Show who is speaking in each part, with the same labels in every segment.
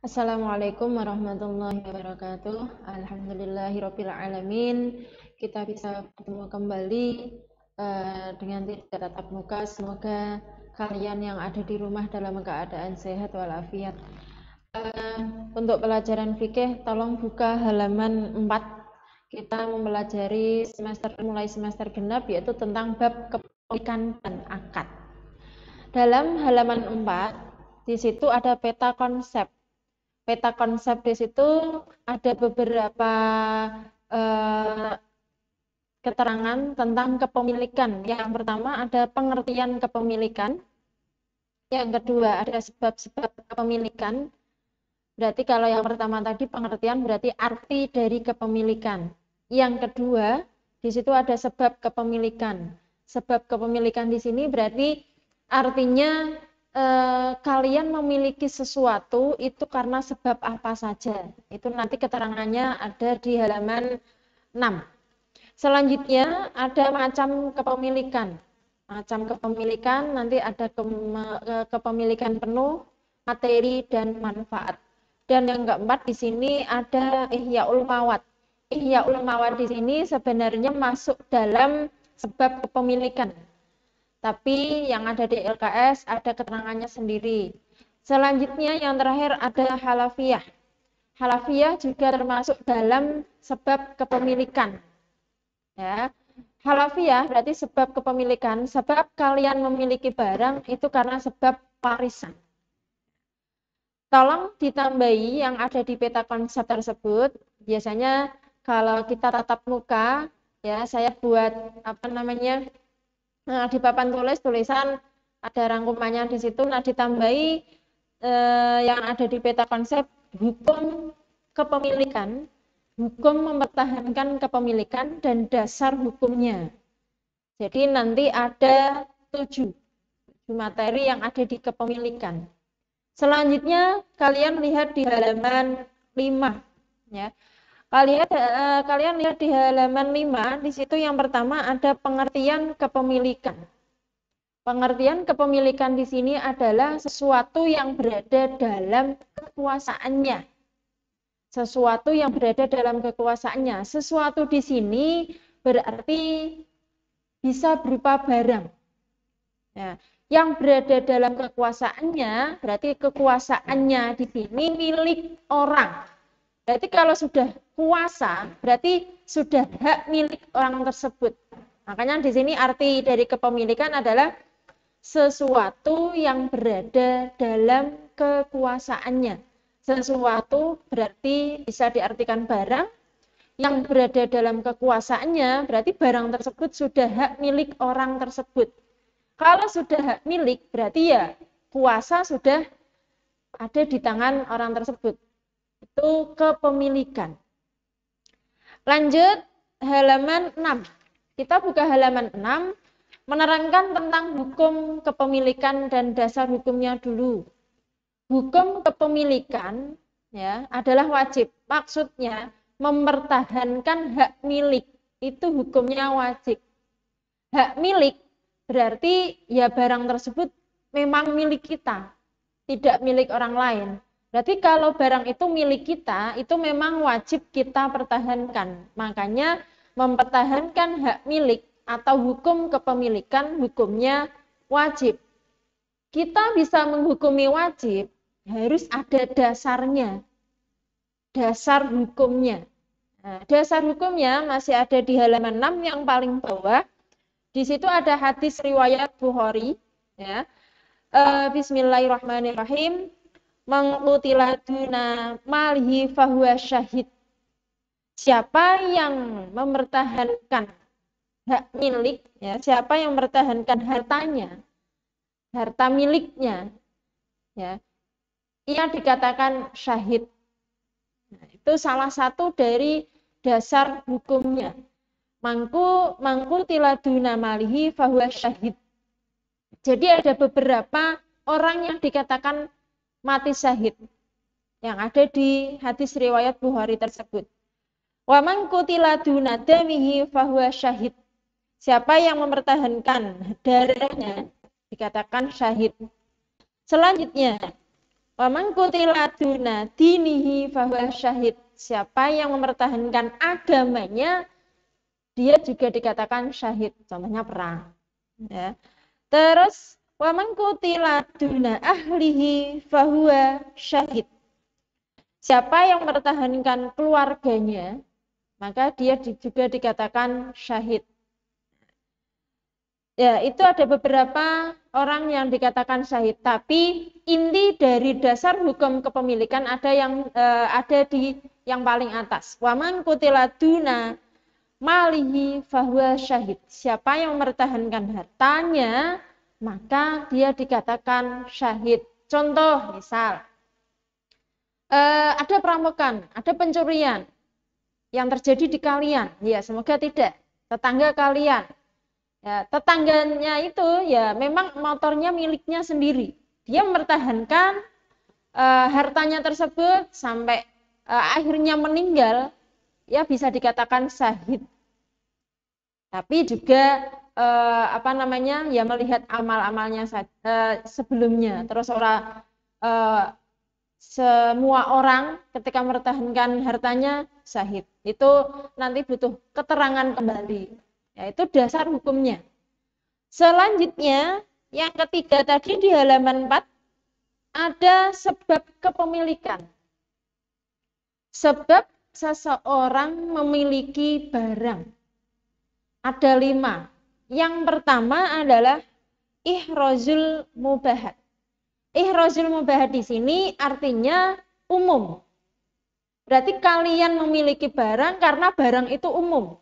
Speaker 1: Assalamualaikum warahmatullahi wabarakatuh. Alhamdulillahirabbil alamin. Kita bisa bertemu kembali dengan tidak tatap muka. Semoga kalian yang ada di rumah dalam keadaan sehat walafiat. Eh, untuk pelajaran fikih, tolong buka halaman 4. Kita mempelajari mulai semester genap, yaitu tentang bab kepemilikan dan akad. Dalam halaman 4, di situ ada peta konsep. Peta konsep di situ ada beberapa keterangan tentang kepemilikan. Yang pertama ada pengertian kepemilikan. Yang kedua ada sebab-sebab kepemilikan. Berarti kalau yang pertama tadi pengertian berarti arti dari kepemilikan. Yang kedua di situ ada sebab kepemilikan. Sebab kepemilikan di sini berarti artinya kalian memiliki sesuatu itu karena sebab apa saja. Itu nanti keterangannya ada di halaman 6. Selanjutnya ada macam kepemilikan. Macam kepemilikan nanti ada kepemilikan penuh, materi dan manfaat. Dan yang keempat di sini ada ihyaul mawad. Ihyaul mawad di sini sebenarnya masuk dalam sebab kepemilikan. Tapi yang ada di LKS ada keterangannya sendiri. Selanjutnya yang terakhir ada halafiyah. Halafiyah juga termasuk dalam sebab kepemilikan. Ya. Halafiyah berarti sebab kepemilikan, sebab kalian memiliki barang itu karena sebab warisan. Tolong ditambahi yang ada di peta konsep tersebut. Biasanya kalau kita tatap muka, ya saya buat di papan tulisan ada rangkumannya di situ. Nah, ditambahi yang ada di peta konsep hukum kepemilikan, hukum mempertahankan kepemilikan dan dasar hukumnya. Jadi nanti ada 7 materi yang ada di kepemilikan. Selanjutnya kalian lihat di halaman 5 ya. Kalian lihat di halaman 5, di situ yang pertama ada pengertian kepemilikan. Pengertian kepemilikan di sini adalah sesuatu yang berada dalam kekuasaannya. Sesuatu yang berada dalam kekuasaannya. Sesuatu di sini berarti bisa berupa barang. Ya, yang berada dalam kekuasaannya, berarti kekuasaannya di sini milik orang. Berarti kalau sudah kuasa, berarti sudah hak milik orang tersebut. Makanya di sini arti dari kepemilikan adalah sesuatu yang berada dalam kekuasaannya. Sesuatu berarti bisa diartikan barang yang berada dalam kekuasaannya, berarti barang tersebut sudah hak milik orang tersebut. Kalau sudah hak milik, berarti ya kuasa sudah ada di tangan orang tersebut. Itu kepemilikan. Lanjut halaman 6. Kita buka halaman 6, menerangkan tentang hukum kepemilikan dan dasar hukumnya dulu. Hukum kepemilikan ya adalah wajib. Maksudnya mempertahankan hak milik. Itu hukumnya wajib. Hak milik berarti ya barang tersebut memang milik kita, tidak milik orang lain. Berarti kalau barang itu milik kita, itu memang wajib kita pertahankan. Makanya mempertahankan hak milik atau hukum kepemilikan hukumnya wajib. Kita bisa menghukumi wajib, harus ada dasarnya. Dasar hukumnya. Nah, dasar hukumnya masih ada di halaman 6 yang paling bawah. Di situ ada hadis riwayat Bukhari, ya. Bismillahirrahmanirrahim. Mangqutila duna malihi fahuwa syahid. Siapa yang mempertahankan hak milik, ya, siapa yang mempertahankan hartanya, harta miliknya, ya, ia dikatakan syahid. Nah, itu salah satu dari dasar hukumnya. Mangku tiladuna malihi fahuwa syahid. Jadi ada beberapa orang yang dikatakan mati syahid yang ada di hadis riwayat Bukhari tersebut. Wa man qutila duna damihi fahuwa syahid. Siapa yang mempertahankan darahnya dikatakan syahid. Selanjutnya, Wa man qutila duna dinihi fahuwa syahid. Siapa yang mempertahankan agamanya, dia juga dikatakan syahid. Contohnya perang. Ya. Terus wa man qutila duna ahlihi fahuwa syahid. Siapa yang mempertahankan keluarganya, maka dia juga dikatakan syahid. Ya, itu ada beberapa orang yang dikatakan syahid, tapi inti dari dasar hukum kepemilikan ada di yang paling atas. Wa man qutila duna malihi fahuwa syahid. Siapa yang mempertahankan hartanya, maka dia dikatakan syahid. Contoh, misal ada perampokan, ada pencurian yang terjadi di kalian. Ya, semoga tidak. Tetangga kalian. Ya, tetangganya itu ya memang motornya miliknya sendiri. Dia mempertahankan hartanya tersebut sampai akhirnya meninggal, ya bisa dikatakan syahid. Tapi juga ya melihat amal-amalnya sebelumnya. Terus semua orang ketika mempertahankan hartanya syahid. Itu nanti butuh keterangan kembali. Ya, itu dasar hukumnya. Selanjutnya, yang ketiga tadi di halaman 4, ada sebab kepemilikan. Sebab seseorang memiliki barang. Ada 5. Yang pertama adalah ihrozul mubahat. Ihrozul mubahat di sini artinya umum. Berarti kalian memiliki barang karena barang itu umum.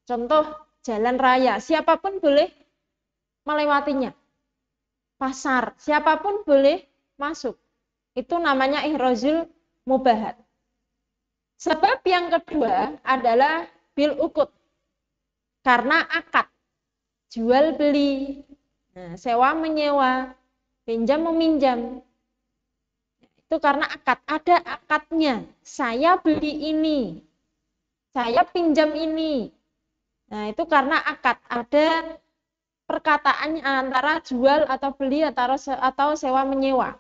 Speaker 1: Contoh, jalan raya, siapapun boleh melewatinya. Pasar, siapapun boleh masuk. Itu namanya ihrozul mubahat. Sebab yang kedua adalah bil ukut. Karena akad, jual beli, sewa menyewa, pinjam meminjam. Itu karena akad, ada akadnya. Saya beli ini, saya pinjam ini. Nah, itu karena akad, ada perkataan antara jual atau beli atau sewa menyewa.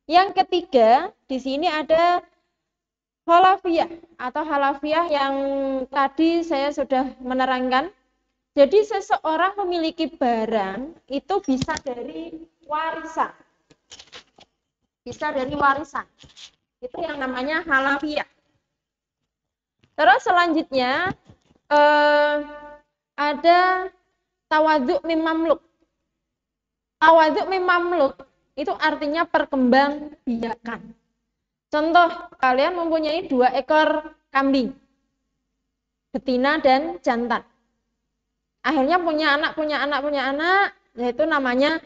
Speaker 1: Yang ketiga, di sini ada halafiyah atau halafiyah yang tadi saya sudah menerangkan. Jadi seseorang memiliki barang itu bisa dari warisan. Bisa dari warisan. Itu yang namanya halafiyah. Terus selanjutnya ada tawadhu mim mamluk. Tawadhu mim mamluk itu artinya perkembangbiakan. Contoh, kalian mempunyai 2 ekor kambing, betina dan jantan. Akhirnya punya anak, yaitu namanya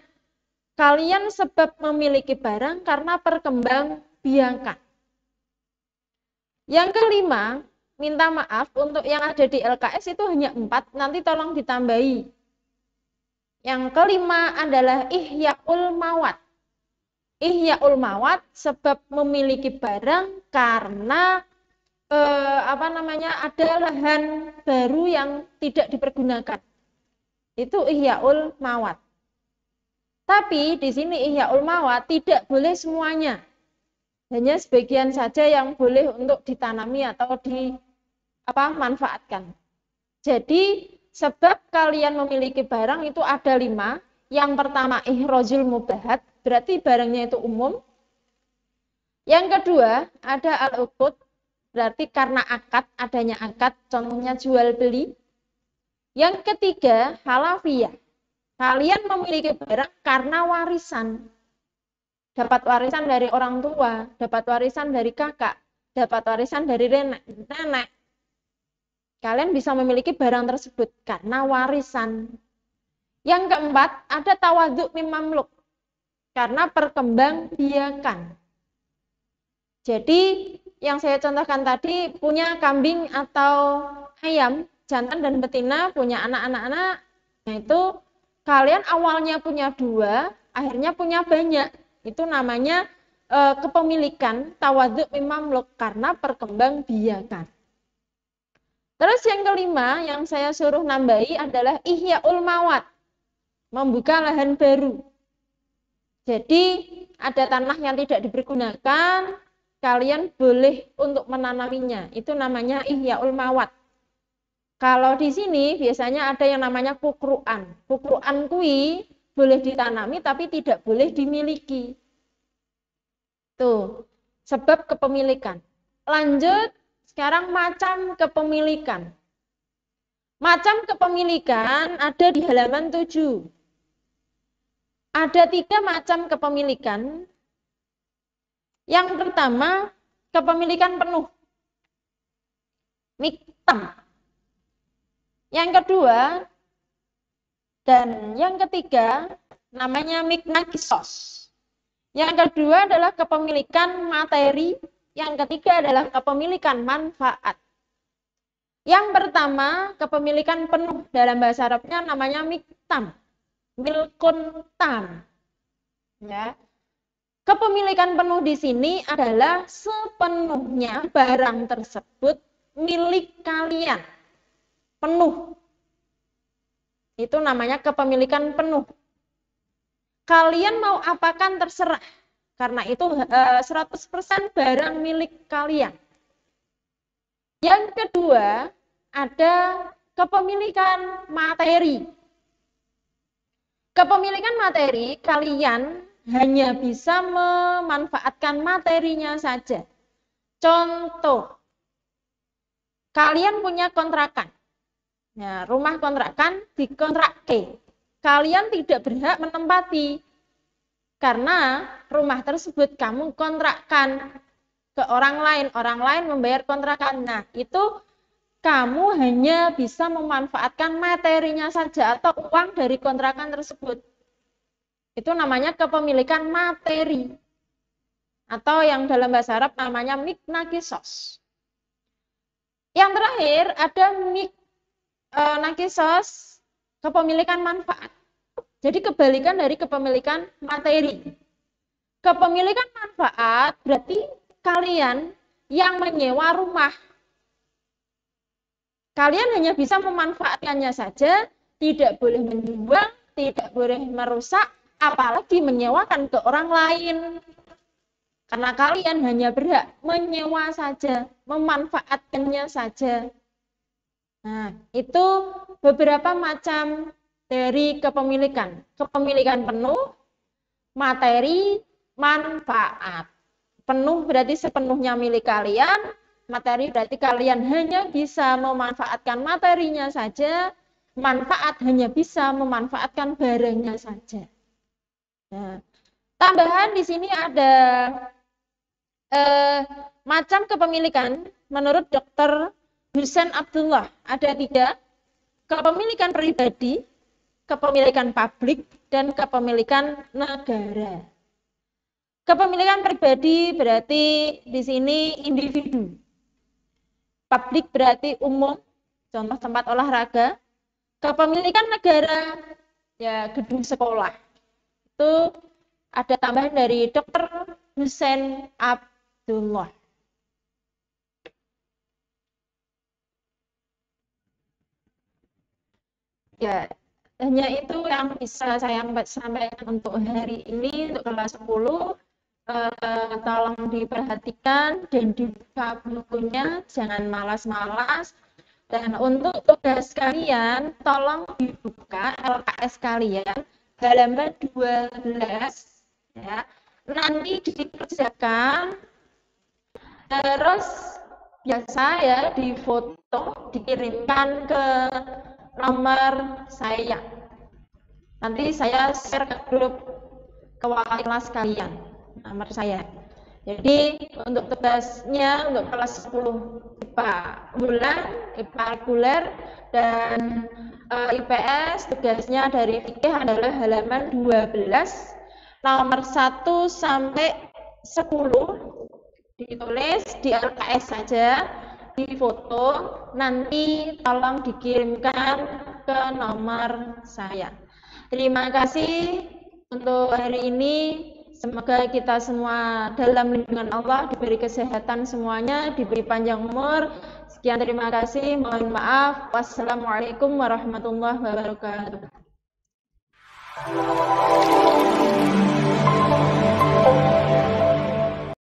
Speaker 1: kalian sebab memiliki barang karena perkembangbiakan. Yang kelima, minta maaf untuk yang ada di LKS itu hanya 4, nanti tolong ditambahi. Yang kelima adalah ihyaul mawat. Ihyaul mawat sebab memiliki barang karena ada lahan baru yang tidak dipergunakan. Itu ihyaul mawat. Tapi di sini ihyaul mawat tidak boleh semuanya. Hanya sebagian saja yang boleh untuk ditanami atau manfaatkan. Jadi sebab kalian memiliki barang itu ada 5. Yang pertama ihrozul mubahat, berarti barangnya itu umum. Yang kedua ada al-uqud, berarti karena akad, adanya akad, contohnya jual beli. Yang ketiga halafiyah, kalian memiliki barang karena warisan. Dapat warisan dari orang tua, dapat warisan dari kakak, dapat warisan dari nenek. Kalian bisa memiliki barang tersebut karena warisan. Yang keempat, ada tawadhu mim mamluk. Karena perkembangbiakan. Jadi, yang saya contohkan tadi, punya kambing atau ayam, jantan dan betina, punya anak-anak. Nah, itu kalian awalnya punya 2, akhirnya punya banyak. Itu namanya kepemilikan tawadhu mim mamluk karena perkembangbiakan. Terus yang kelima yang saya suruh nambahi adalah ihyaul mawat, membuka lahan baru. Jadi ada tanah yang tidak dipergunakan, kalian boleh untuk menanaminya. Itu namanya ihyaul mawat. Kalau di sini biasanya ada yang namanya pukruan. Pukruan kui boleh ditanami tapi tidak boleh dimiliki. Tuh, sebab kepemilikan. Lanjut, sekarang macam kepemilikan. Macam kepemilikan ada di halaman 7. Ada 3 macam kepemilikan. Yang pertama, kepemilikan penuh. Miktam. Yang kedua, dan yang ketiga, namanya miknakisos. Yang kedua adalah kepemilikan materi. Yang ketiga adalah kepemilikan manfaat. Yang pertama, kepemilikan penuh. Dalam bahasa Arabnya namanya miktam. Milkun tam. Ya. Kepemilikan penuh di sini adalah sepenuhnya barang tersebut milik kalian. Penuh. Itu namanya kepemilikan penuh. Kalian mau apakan terserah. Karena itu 100% barang milik kalian. Yang kedua, ada kepemilikan materi. Kepemilikan materi, kalian hanya bisa memanfaatkan materinya saja. Contoh, kalian punya kontrakan. Nah, rumah kontrakan dikontrakke. Kalian tidak berhak menempati. Karena rumah tersebut kamu kontrakkan ke orang lain membayar kontrakan. Nah, itu kamu hanya bisa memanfaatkan materinya saja atau uang dari kontrakan tersebut. Itu namanya kepemilikan materi. Atau yang dalam bahasa Arab namanya miknakisos. Yang terakhir ada miknakisos, kepemilikan manfaat. Jadi kebalikan dari kepemilikan materi. Kepemilikan manfaat berarti kalian yang menyewa rumah. Kalian hanya bisa memanfaatkannya saja, tidak boleh menjual, tidak boleh merusak, apalagi menyewakan ke orang lain. Karena kalian hanya berhak menyewa saja, memanfaatkannya saja. Nah, itu beberapa macam dari kepemilikan. Kepemilikan penuh, materi, manfaat. Penuh berarti sepenuhnya milik kalian. Materi berarti kalian hanya bisa memanfaatkan materinya saja, manfaat hanya bisa memanfaatkan barangnya saja. Nah, tambahan di sini ada macam kepemilikan menurut Dr. Husain Abdullah. Ada 3, kepemilikan pribadi, kepemilikan publik, dan kepemilikan negara. Kepemilikan pribadi berarti di sini individu. Publik berarti umum, contoh tempat olahraga. Kepemilikan negara, ya gedung sekolah. Itu ada tambahan dari Dr. Husain Abdullah. Ya, hanya itu yang bisa saya sampaikan untuk hari ini, untuk kelas 10. Tolong diperhatikan dan dibuka bukunya, jangan malas-malas. Dan untuk tugas kalian, tolong dibuka LKS kalian halaman 12 ya. Nanti dikerjakan, terus biasa ya difoto, dikirimkan ke nomor saya. Nanti saya share ke grup kelas kalian nomor saya. Jadi untuk tugasnya untuk kelas 10 IPA bulan, IPA reguler, dan IPS tugasnya dari fikih adalah halaman 12 nomor 1 sampai 10 ditulis di LKS saja, difoto, nanti tolong dikirimkan ke nomor saya. Terima kasih untuk hari ini. Semoga kita semua dalam lindungan Allah, diberi kesehatan semuanya, diberi panjang umur. Sekian, terima kasih. Mohon maaf. Wassalamualaikum warahmatullahi wabarakatuh.